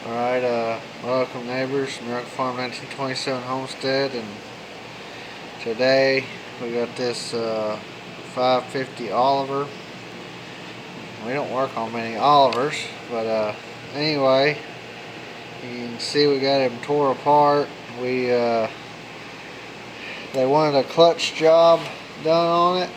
Alright, welcome neighbors, Miracle Farm 1927 Homestead, and today we got this 550 Oliver. We don't work on many Olivers, but anyway, you can see we got him tore apart. They wanted a clutch job done on it.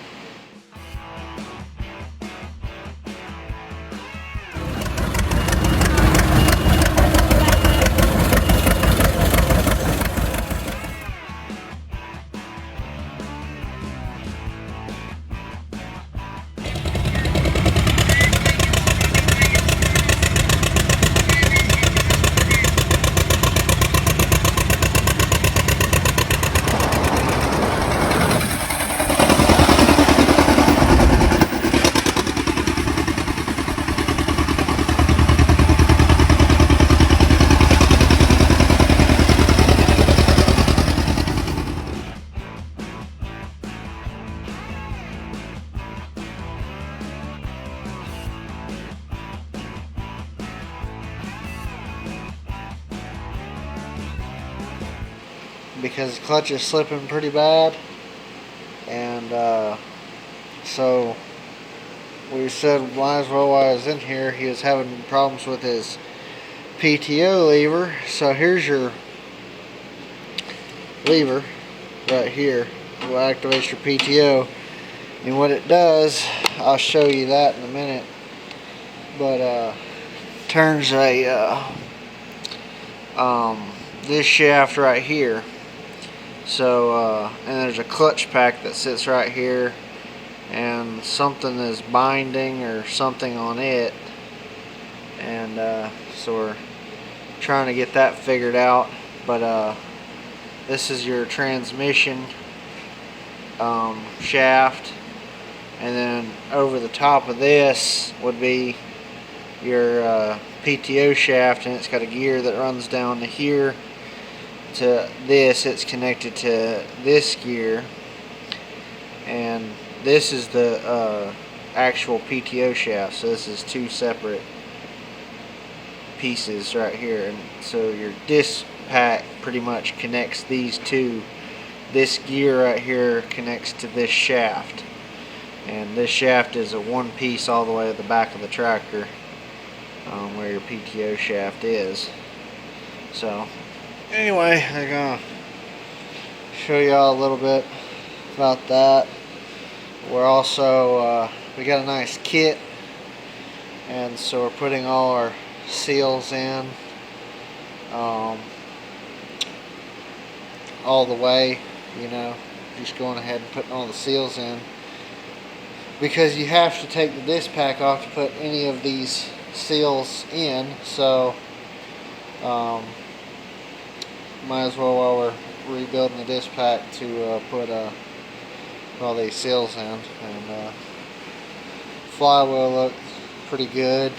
Because the clutch is slipping pretty bad, and so we said might as well, while I was in here, he was having problems with his PTO lever. So here's your lever right here. It will activate your PTO, and what it does, I'll show you that in a minute, but turns this shaft right here. So and there's a clutch pack that sits right here, and something is binding or something on it, and so we're trying to get that figured out. But this is your transmission shaft, and then over the top of this would be your PTO shaft, and it's got a gear that runs down to here. To this, it's connected to this gear, and this is the actual PTO shaft. So this is two separate pieces right here, and so your disc pack pretty much connects these two. This gear right here connects to this shaft, and this shaft is a one piece all the way to the back of the tractor, where your PTO shaft is. So anyway, I'm gonna show y'all a little bit about that. We're also we got a nice kit, and so we're putting all our seals in all the way, just going ahead and putting all the seals in, because you have to take the disc pack off to put any of these seals in. So might as well, while we're rebuilding the disc pack, to put all these seals in. And flywheel looks pretty good.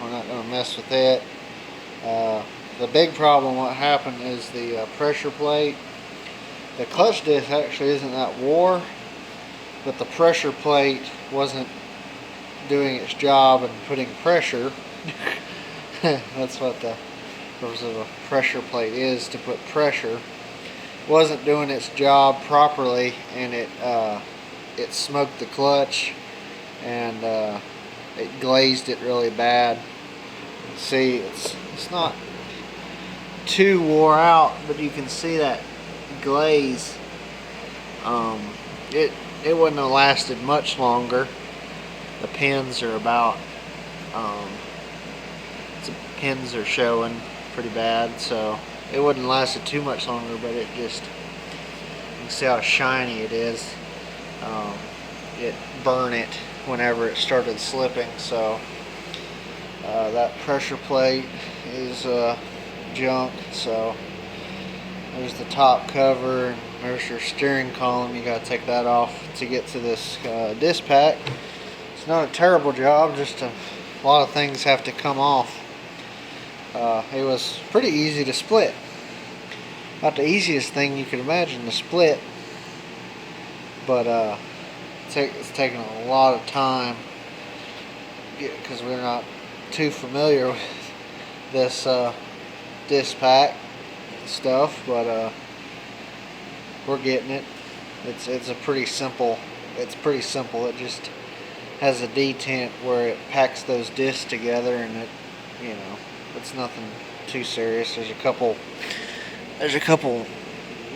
We're not going to mess with it. The big problem, what happened, is the pressure plate. The clutch disc actually isn't that wore, but the pressure plate wasn't doing its job and putting pressure. That's what the purpose of a pressure plate is, to put pressure. Wasn't doing its job properly, and it smoked the clutch, and it glazed it really bad. See, it's not too wore out, but you can see that glaze. It wouldn't have lasted much longer. The pins are about the pins are showing pretty bad, so it wouldn't lasted too much longer, but it just, you can see how shiny it is. It burned it whenever it started slipping. So that pressure plate is junk. So there's the top cover, and there's your steering column. You got to take that off to get to this disc pack. It's not a terrible job, just a lot of things have to come off. It was pretty easy to split. Not the easiest thing you could imagine to split, but it's taken a lot of time, because we're not too familiar with this disc pack stuff, but we're getting it. It's a pretty simple. It's pretty simple. It just has a detent where it packs those discs together, and it, you know, it's nothing too serious. There's a couple of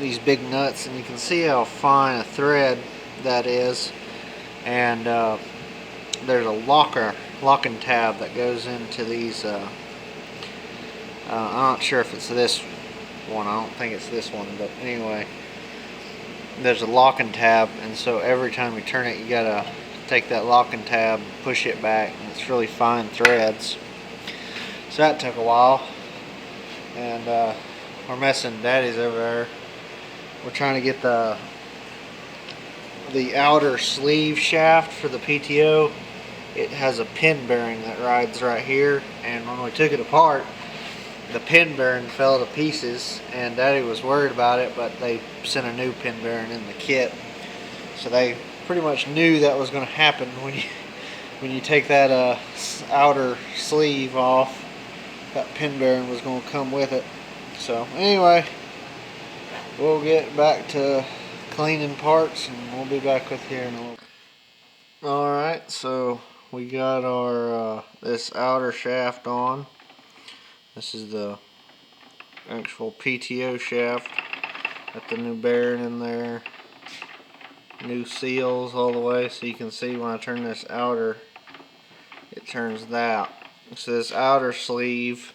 these big nuts, and you can see how fine a thread that is. And there's a locking tab that goes into these. I'm not sure if it's this one. I don't think it's this one, but anyway, there's a locking tab, and so every time you turn it, you gotta take that locking tab, push it back, and it's really fine threads. So that took a while, and we're messing Daddy's over there. We're trying to get the outer sleeve shaft for the PTO. It has a pin bearing that rides right here, and when we took it apart, the pin bearing fell to pieces, and Daddy was worried about it, but they sent a new pin bearing in the kit. So they pretty much knew that was going to happen when you take that outer sleeve off. That pin bearing was going to come with it. So anyway, we'll get back to cleaning parts, and we'll be back with you in a little bit. Alright, so we got our this outer shaft on. This is the actual PTO shaft. Got the new bearing in there. New seals all the way, so you can see when I turn this outer, it turns that. So this outer sleeve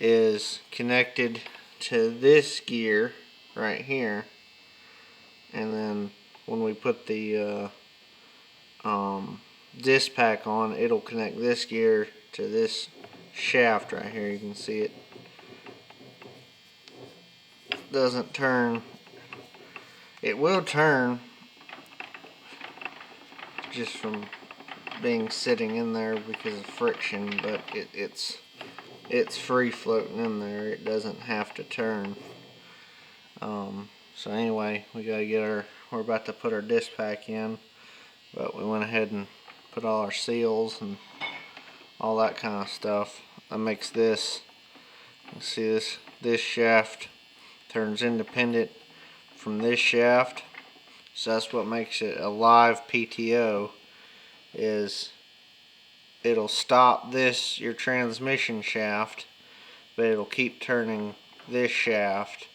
is connected to this gear right here, and then when we put the disc pack on, it'll connect this gear to this shaft right here. You can see it doesn't turn. It will turn just from being sitting in there because of friction, but it's free floating in there. It doesn't have to turn. So anyway, we gotta get we're about to put our disc pack in, but we went ahead and put all our seals and all that kind of stuff. That makes this, you see this shaft turns independent from this shaft. So that's what makes it a live PTO, is it'll stop your transmission shaft, but it'll keep turning this shaft,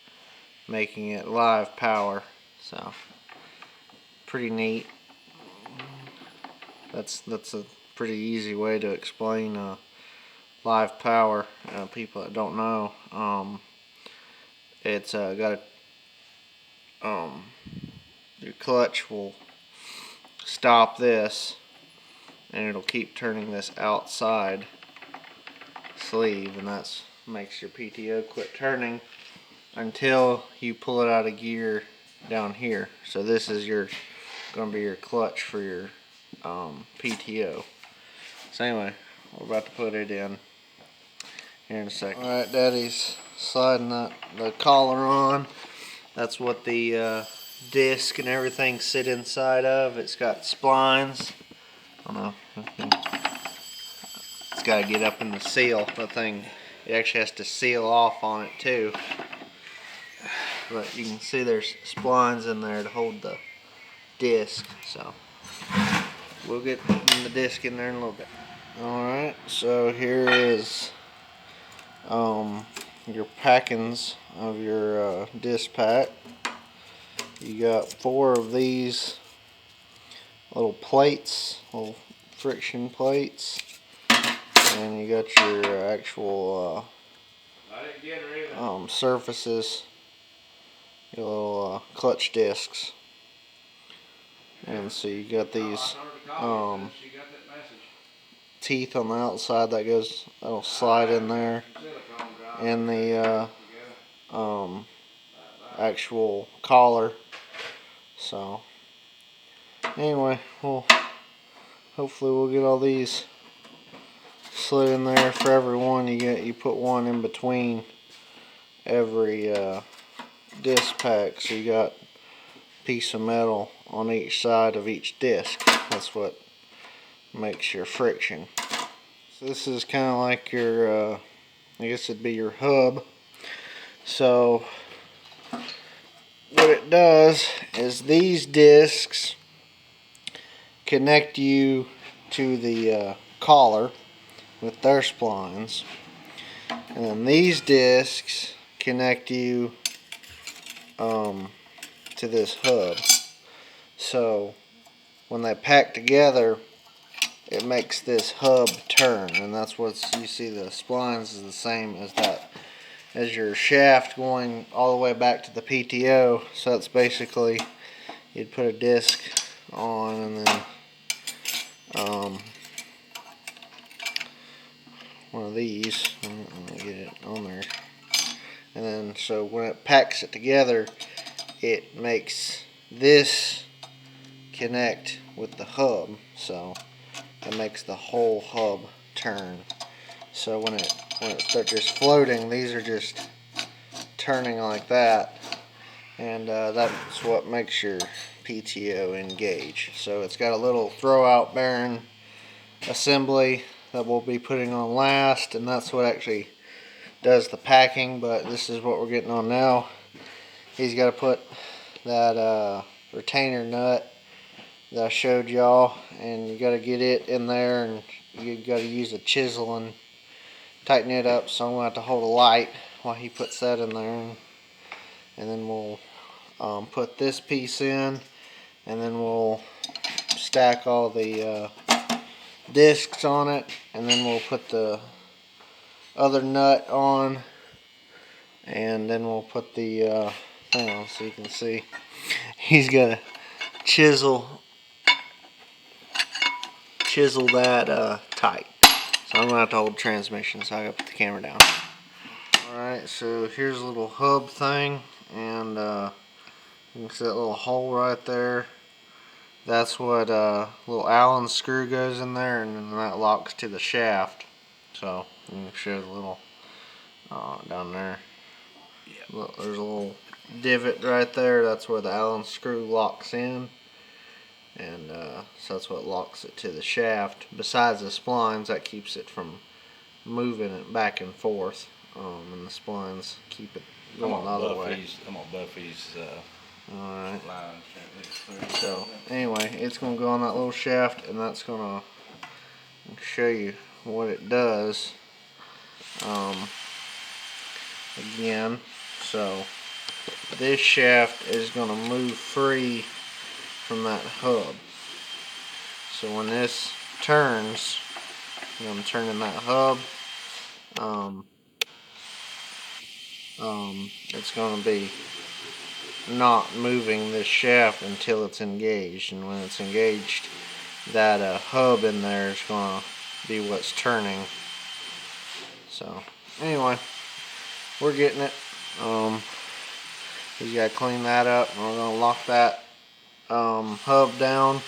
making it live power. So pretty neat. That's a pretty easy way to explain live power. People that don't know, it's got your clutch will stop this, and it'll keep turning this outside sleeve, and that's makes your PTO quit turning until you pull it out of gear down here. So this is going to be your clutch for your PTO. So anyway, we're about to put it in here in a second. Alright, Daddy's sliding the collar on. That's what the disc and everything sit inside of. It's got splines. I don't know. It's got to get up in the seal. The thing, it actually has to seal off on it too. But you can see there's splines in there to hold the disc. So we'll get the disc in there in a little bit. Alright, so here is your packings of your disc pack. You got 4 of these little plates, little friction plates, and you got your actual surfaces, your little clutch discs. And so you got these teeth on the outside that'll slide in there, and the actual collar. So anyway, hopefully we'll get all these slid in there. For every one you put one in between every disc pack, so you got a piece of metal on each side of each disc. That's what makes your friction. So this is kind of like your I guess it'd be your hub. So what it does is these discs connect you to the collar with their splines, and then these discs connect you to this hub. So when they pack together, it makes this hub turn, and that's what you see. The splines is the same as that, as your shaft going all the way back to the PTO. So it's basically, you'd put a disc on, and then one of these, let me get it on there, and then so when it packs it together, it makes this connect with the hub, so it makes the whole hub turn. So when it starts just floating, these are just turning like that, and that's what makes your PTO engage. So it's got a little throw out bearing assembly that we'll be putting on last, and that's what actually does the packing, but this is what we're getting on now. He's got to put that retainer nut that I showed y'all, and you got to get it in there, and you got to use a chisel and tighten it up. So I'm going to have to hold a light while he puts that in there, and then we'll put this piece in, and then we'll stack all the discs on it, and then we'll put the other nut on, and then we'll put the thing on, so you can see he's got to chisel that tight. So I'm gonna have to hold the transmission, so I gotta put the camera down. Alright, so here's a little hub thing, and you can see that little hole right there. That's what little Allen screw goes in there, and then that locks to the shaft. So you can show the little down there. Yeah. Look, there's a little divot right there. That's where the Allen screw locks in, and so that's what locks it to the shaft. Besides the splines, that keeps it from moving it back and forth, and the splines keep it going the other way. I'm on Buffy's. Alright. So anyway, it's going to go on that little shaft, and that's going to show you what it does. Again, so this shaft is going to move free from that hub. So when this turns, I'm turning that hub, it's going to be not moving this shaft until it's engaged, and when it's engaged, that hub in there is going to be what's turning. So anyway, we're getting it. He's got to clean that up, and we're going to lock that hub down,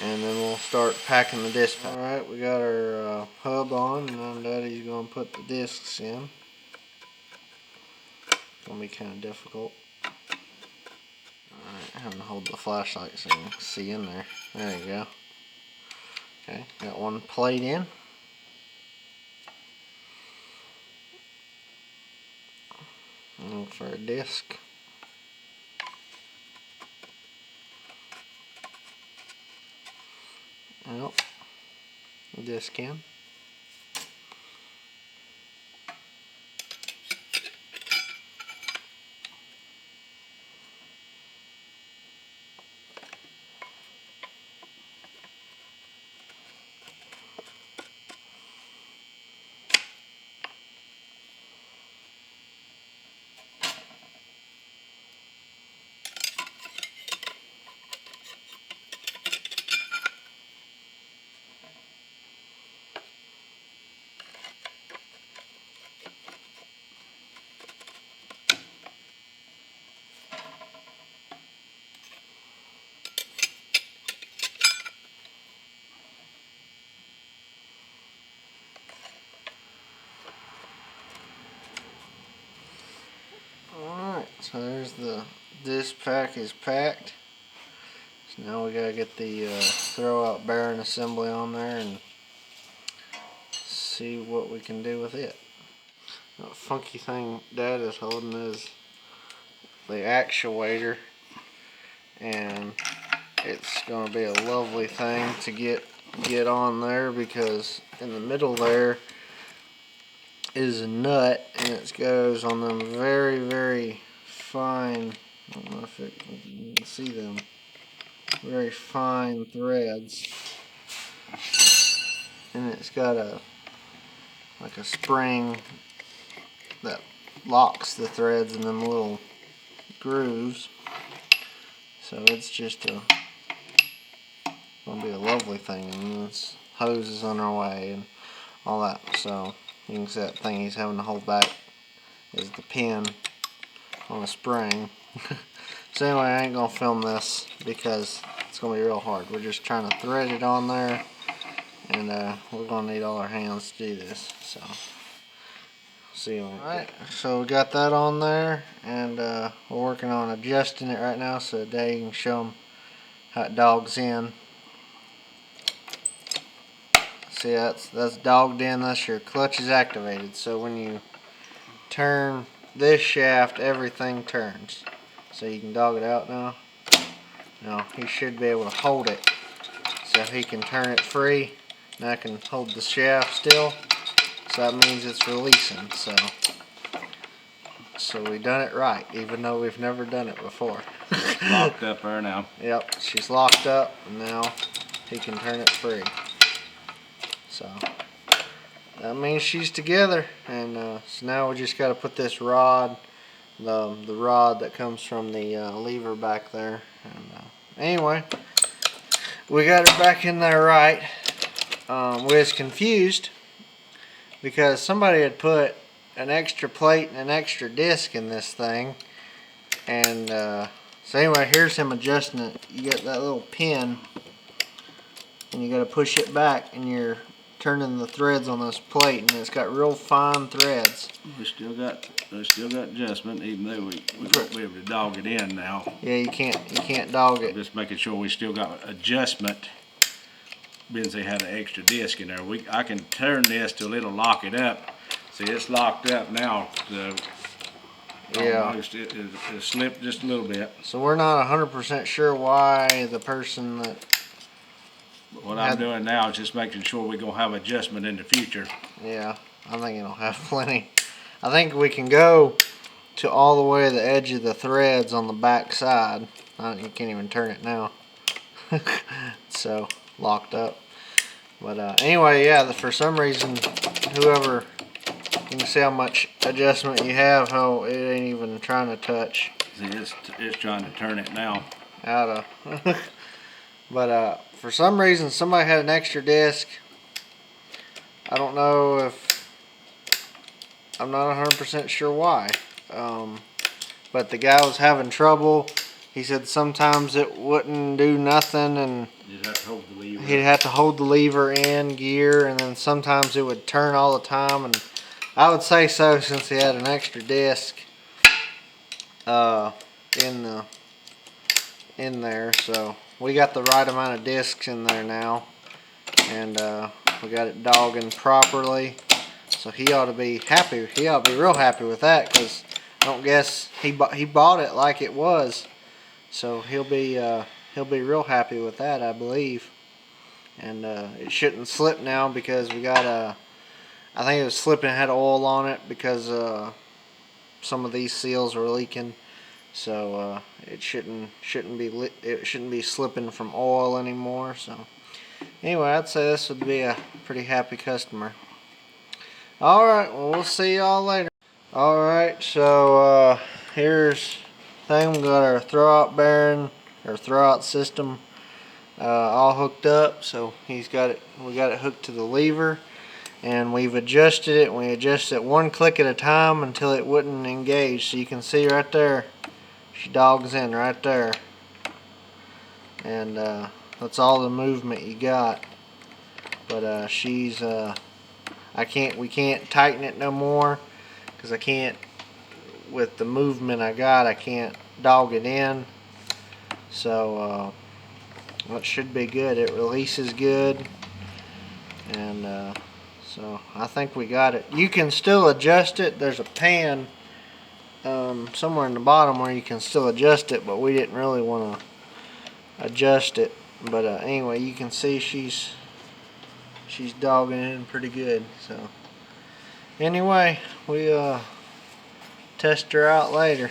and then we'll start packing the disc. Alright, we got our hub on, and then Daddy's going to put the discs in. It's going to be kind of difficult. Alright, I'm going to hold the flashlight so you can see in there. There you go. Okay, got one plate in. And for a disc. Yep, disc in. Alright, so there's the disc pack is packed. So now we gotta get the throw out bearing assembly on there and see what we can do with it. That funky thing Dad is holding is the actuator, and it's going to be a lovely thing to get on there, because in the middle there is a nut, and it goes on them very, very fine, I don't know if you can see them, very fine threads, and it's got like a spring that locks the threads in them little grooves. So it's just gonna be a lovely thing, and this hose is on our way and all that. So you can see that thing he's having to hold back is the pin on a spring. So anyway, I ain't gonna film this because it's gonna be real hard. We're just trying to thread it on there, and we're gonna need all our hands to do this. So see you. Alright, so we got that on there, and we're working on adjusting it right now so Dad can show them how it dogs in. See, that's dogged in. That's your clutch is activated. So when you turn this shaft, everything turns. So you can dog it out now. Now he should be able to hold it, so he can turn it free. Now I can hold the shaft still. So that means it's releasing. So we done it right, even though we've never done it before. Locked up there now. Yep, she's locked up, and now he can turn it free. So that means she's together, and so now we just got to put this rod, the rod that comes from the lever back there. And anyway, we got her back in there right. We was confused because somebody had put an extra plate and an extra disc in this thing, and so anyway, here's him adjusting it. You got that little pin, and you got to push it back, and you're turning the threads on this plate, and it's got real fine threads. We still got adjustment, even though we won't be able to dog it in now. Yeah, you can't dog it. Just making sure we still got adjustment. Because they had an extra disc in there. I can turn this till it'll lock it up. See, it's locked up now. Yeah. It slipped just a little bit. So we're not 100% sure why the person that. What I'm doing now is just making sure we're gonna have adjustment in the future. Yeah, I think it'll have plenty. I think we can go to all the way to the edge of the threads on the back side. You can't even turn it now. So locked up. But anyway, yeah, for some reason, whoever, you can see how much adjustment you have, how it ain't even trying to touch. See, it's trying to turn it now. Out of. But for some reason, somebody had an extra disc. I don't know if, I'm not 100% sure why. But the guy was having trouble. He said sometimes it wouldn't do nothing, and You'd have to hold the lever. he'd have to hold the lever in gear, and then sometimes it would turn all the time. And I would say so, since he had an extra disc in there. So we got the right amount of discs in there now, and we got it dogging properly. So he ought to be happy. He ought to be real happy with that, because I don't guess he bought it like it was. So he'll be real happy with that, I believe. And it shouldn't slip now, because we got I think it was slipping, it had oil on it, because some of these seals were leaking. So it shouldn't be slipping from oil anymore. So anyway, I'd say this would be a pretty happy customer. All right, well, we'll see y'all later. All right, so here's the thing. We got our throwout bearing, or throwout system, all hooked up. So we got it hooked to the lever, and we've adjusted it. We adjusted it one click at a time until it wouldn't engage. So you can see right there, she dogs in right there, and that's all the movement you got. But she's we can't tighten it no more, because I can't, with the movement I got, I can't dog it in. So well, it should be good. It releases good, and So I think we got it. You can still adjust it. There's a pan somewhere in the bottom where you can still adjust it, but we didn't really want to adjust it. But anyway, you can see she's dogging in pretty good. So anyway, we test her out later.